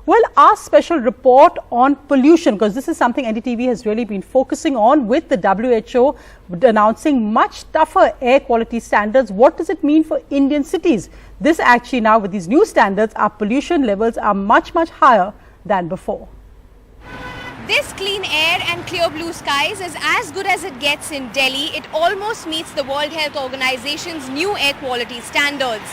Well, our special report on pollution, because this is something NDTV has really been focusing on, with the WHO announcing much tougher air quality standards. What does it mean for Indian cities? This actually now, with these new standards, our pollution levels are much higher than before. This clean air and clear blue skies is as good as it gets in Delhi. It almost meets the World Health Organization's new air quality standards.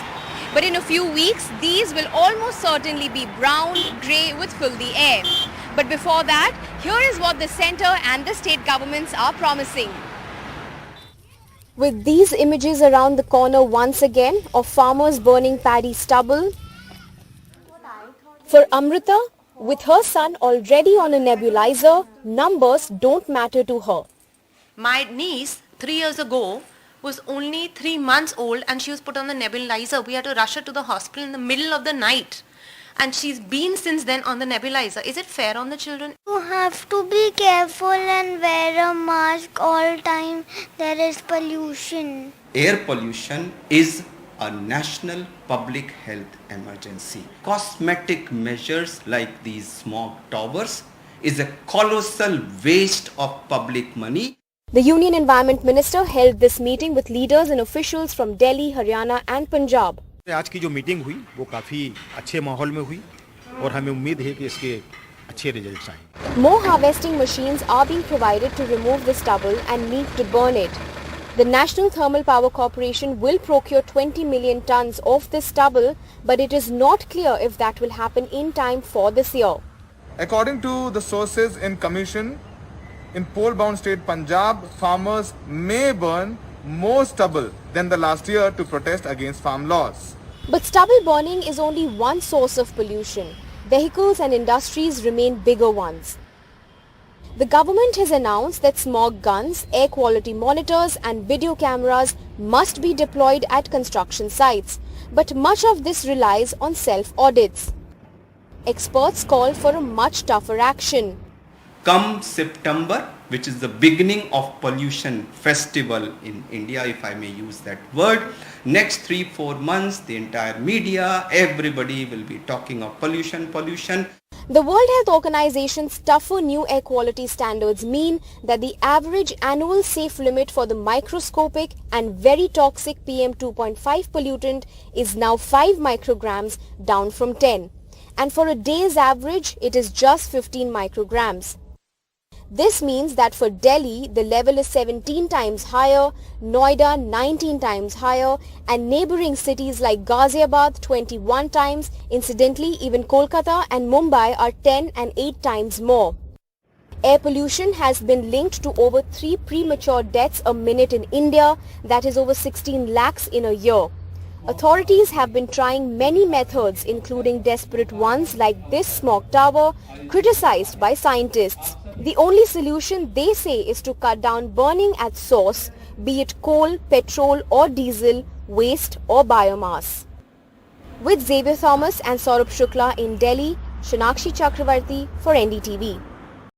But in a few weeks, these will almost certainly be brown, grey with filthy air. But before that, here is what the centre and the state governments are promising. With these images around the corner once again of farmers burning paddy stubble, for Amrita, with her son already on a nebulizer, numbers don't matter to her. My niece, 3 years ago, was only 3 months old and she was put on the nebulizer. We had to rush her to the hospital in the middle of the night. And she's been since then on the nebulizer. Is it fair on the children? You have to be careful and wear a mask all time. There is pollution. Air pollution is a national public health emergency. Cosmetic measures like these smog towers is a colossal waste of public money. The Union Environment Minister held this meeting with leaders and officials from Delhi, Haryana and Punjab. आज की जो meeting हुई वो काफी अच्छे माहौल में हुई और हमें उम्मीद है कि इसके अच्छे रिजल्ट्स आएंगे. More harvesting machines are being provided to remove the stubble and need to burn it. The National Thermal Power Corporation will procure 20 million tons of this stubble, but it is not clear if that will happen in time for this year. According to the sources in commission, in pole-bound state Punjab, farmers may burn more stubble than the last year to protest against farm laws. But stubble burning is only one source of pollution. Vehicles and industries remain bigger ones. The government has announced that smog guns, air quality monitors and video cameras must be deployed at construction sites. But much of this relies on self-audits. Experts call for a much tougher action. Come September, which is the beginning of pollution festival in India, if I may use that word, next 3-4 months, the entire media, everybody will be talking of pollution. The World Health Organization's tougher new air quality standards mean that the average annual safe limit for the microscopic and very toxic PM2.5 pollutant is now 5 micrograms, down from 10. And for a day's average, it is just 15 micrograms. This means that for Delhi, the level is 17 times higher, Noida 19 times higher, and neighbouring cities like Ghaziabad 21 times. Incidentally, even Kolkata and Mumbai are 10 and 8 times more. Air pollution has been linked to over 3 premature deaths a minute in India, that is over 16 lakhs in a year. Authorities have been trying many methods, including desperate ones like this smog tower, criticized by scientists. The only solution, they say, is to cut down burning at source, be it coal, petrol or diesel, waste or biomass. With Xavier Thomas and Saurabh Shukla in Delhi, Shanakshi Chakravarti for NDTV.